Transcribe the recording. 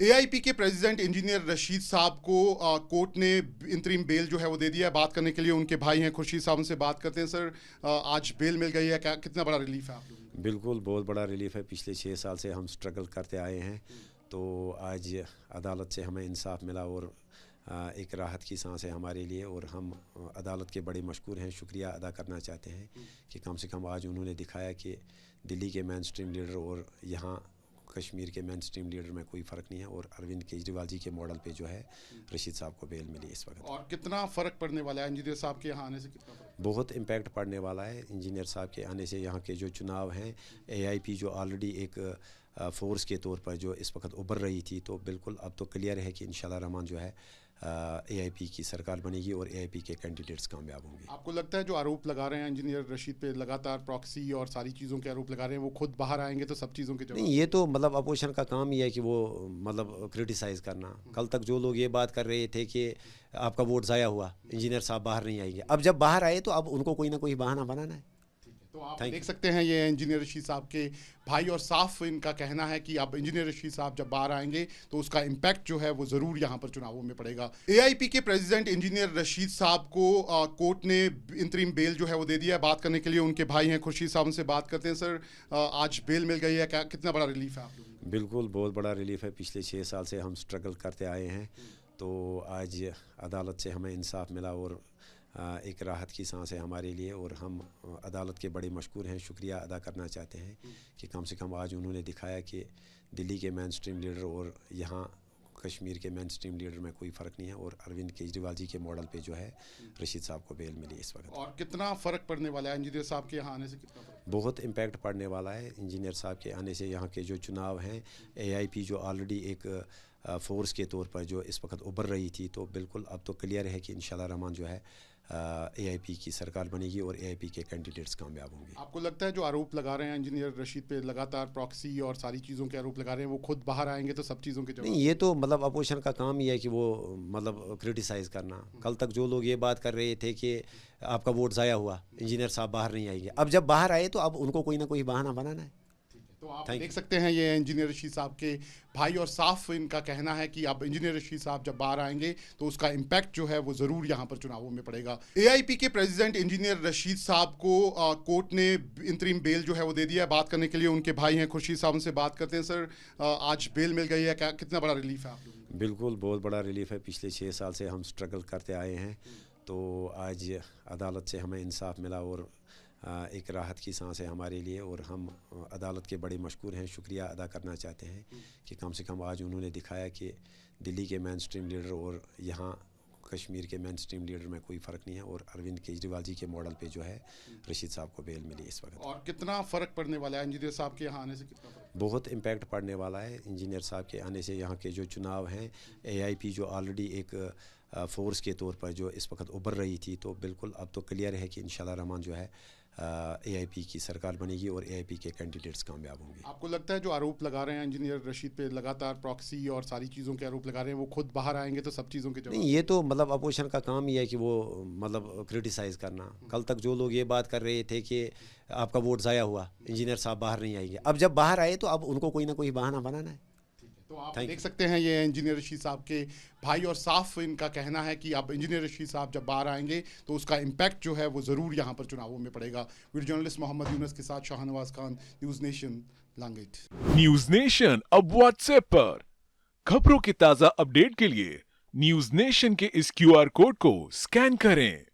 AIP के president engineer Rashid साहब को कोर्ट ने इंतरिम बेल जो है वो दे दिया है। बात करने के लिए उनके भाई हैं खुर्शीद साहब, उनसे बात करते हैं। सर, आज बेल मिल गई है, क्या कितना बड़ा रिलीफ है आप लोगों को? बिल्कुल बहुत बड़ा रिलीफ है। पिछले 6 साल से हम स्ट्रगल करते आए हैं, तो आज अदालत से हमें इंसाफ मिला और एक राहत की सांस है हमारे लिए। और हम अदालत के बड़े मशकूर हैं, शुक्रिया अदा करना चाहते हैं कि कम से कम आज उन्होंने दिखाया कि दिल्ली के मेन स्ट्रीम लीडर और यहाँ कश्मीर के मेन स्ट्रीम लीडर में कोई फ़र्क नहीं है। और अरविंद केजरीवाल जी के मॉडल पे जो है रशीद साहब को बेल मिली इस वक्त। और कितना फ़र्क पड़ने वाला है इंजीनियर साहब के यहाँ आने से? कितना फ़र्क? बहुत इम्पैक्ट पड़ने वाला है इंजीनियर साहब के आने से। यहाँ के जो चुनाव हैं, एआईपी जो ऑलरेडी एक फोर्स के तौर पर जो इस वक्त उभर रही थी, तो बिल्कुल अब तो क्लियर है कि इंशाल्लाह रहमान जो है एआईपी की सरकार बनेगी और एआईपी के कैंडिडेट्स कामयाब होंगे। आपको लगता है जो आरोप लगा रहे हैं इंजीनियर रशीद पे, लगातार प्रॉक्सी और सारी चीज़ों के आरोप लगा रहे हैं, वो खुद बाहर आएंगे तो सब चीज़ों के जवाब? नहीं, ये तो मतलब अपोजिशन का काम ही है कि वो मतलब क्रिटिसाइज़ करना। कल तक जो लोग ये बात कर रहे थे कि आपका वोट ज़ाया हुआ, इंजीनियर साहब बाहर नहीं आएंगे, अब जब बाहर आए तो अब उनको कोई ना कोई बहाना बनाना है। तो आप देख सकते हैं, ये इंजीनियर रशीद साहब के भाई, और साफ इनका कहना है कि अब इंजीनियर रशीद साहब जब बाहर आएंगे तो उसका इम्पैक्ट जो है वो ज़रूर यहाँ पर चुनावों में पड़ेगा। एआईपी के प्रेसिडेंट इंजीनियर रशीद साहब को कोर्ट ने इंतरिम बेल जो है वो दे दिया है। बात करने के लिए उनके भाई हैं खुर्शीद साहब, उनसे बात करते हैं। सर, आज बेल मिल गई है, क्या कितना बड़ा रिलीफ है आप लोगों को? बिल्कुल बहुत बड़ा रिलीफ है। पिछले 6 साल से हम स्ट्रगल करते आए हैं, तो आज अदालत से हमें इंसाफ मिला और एक राहत की सांस है हमारे लिए। और हम अदालत के बड़े मशकूर हैं, शुक्रिया अदा करना चाहते हैं कि कम से कम आज उन्होंने दिखाया कि दिल्ली के मेन स्ट्रीम लीडर और यहाँ कश्मीर के मेन स्ट्रीम लीडर में कोई फ़र्क नहीं है। और अरविंद केजरीवाल जी के मॉडल पे जो है रशीद साहब को बेल मिली इस वक्त। और कितना फ़र्क पड़ने वाला है इंजीनियर साहब के यहाँ आने से? कितना फ़र्क? बहुत इम्पैक्ट पड़ने वाला है इंजीनियर साहब के आने से। यहाँ के जो चुनाव हैं, एआईपी जो ऑलरेडी एक फोर्स के तौर पर जो इस वक्त उभर रही थी, तो बिल्कुल अब तो क्लियर है कि इंशाल्लाह रहमान जो है एआईपी की सरकार बनेगी और एआईपी के कैंडिडेट्स कामयाब होंगे। आपको लगता है जो आरोप लगा रहे हैं इंजीनियर रशीद पे, लगातार प्रॉक्सी और सारी चीज़ों के आरोप लगा रहे हैं, वो खुद बाहर आएंगे तो सब चीज़ों के जवाब? नहीं, ये तो मतलब अपोजिशन का काम ही है कि वो मतलब क्रिटिसाइज़ करना। कल तक जो लोग ये बात कर रहे थे कि आपका वोट ज़ाया हुआ, इंजीनियर साहब बाहर नहीं आएंगे, अब जब बाहर आए तो अब उनको कोई ना कोई बहाना बनाना है। तो आप देख सकते हैं, ये इंजीनियर रशीद साहब के भाई, और साफ इनका कहना है कि अब इंजीनियर रशीद साहब जब बाहर आएंगे तो उसका इम्पैक्ट जो है वो ज़रूर यहाँ पर चुनावों में पड़ेगा। एआईपी के प्रेसिडेंट इंजीनियर रशीद साहब को कोर्ट ने इंतरिम बेल जो है वो दे दिया है। बात करने के लिए उनके भाई हैं खुर्शीद साहब, उनसे बात करते हैं। सर, आज बेल मिल गई है, क्या कितना बड़ा रिलीफ है आप लोगों को? बिल्कुल बहुत बड़ा रिलीफ है। पिछले 6 साल से हम स्ट्रगल करते आए हैं, तो आज अदालत से हमें इंसाफ मिला और एक राहत की सांस है हमारे लिए। और हम अदालत के बड़े मशकूर हैं, शुक्रिया अदा करना चाहते हैं कि कम से कम आज उन्होंने दिखाया कि दिल्ली के मेन स्ट्रीम लीडर और यहाँ कश्मीर के मेन स्ट्रीम लीडर में कोई फ़र्क नहीं है। और अरविंद केजरीवाल जी के मॉडल पे जो है रशीद साहब को बेल मिली इस वक्त। और कितना फ़र्क पड़ने वाला है इंजीनियर साहब के यहाँ आने से? कितना फ़र्क? बहुत इम्पैक्ट पड़ने वाला है इंजीनियर साहब के आने से। यहाँ के जो चुनाव हैं, एआईपी जो ऑलरेडी एक फोर्स के तौर पर जो इस वक्त उभर रही थी, तो बिल्कुल अब तो क्लियर है कि इंशाल्लाह रहमान जो है एआईपी की सरकार बनेगी और एआईपी के कैंडिडेट्स कामयाब होंगे। आपको लगता है जो आरोप लगा रहे हैं इंजीनियर रशीद पे, लगातार प्रॉक्सी और सारी चीज़ों के आरोप लगा रहे हैं, वो खुद बाहर आएंगे तो सब चीज़ों के जवाब? नहीं, ये तो मतलब अपोजिशन का काम ही है कि वो मतलब क्रिटिसाइज़ करना। कल तक जो लोग ये बात कर रहे थे कि आपका वोट ज़ाया हुआ, इंजीनियर साहब बाहर नहीं आएंगे, अब जब बाहर आए तो अब उनको कोई ना कोई बहाना बनाना है। तो आप देख सकते हैं, ये इंजीनियर रशीद साहब के भाई, और साफ इनका कहना है कि अब इंजीनियर रशीद साहब जब बाहर आएंगे तो उसका इम्पैक्ट जो है वो ज़रूर यहाँ पर चुनावों में पड़ेगा। वीडियो जर्नलिस्ट मोहम्मद यूनस के साथ शाहनवाज खान, न्यूज़ नेशन, लांगेट। न्यूज़ नेशन अब व्हाट्सएप पर खबरों के ताज़ा अपडेट के लिए न्यूज़ नेशन के इस क्यूआर कोड को स्कैन करें।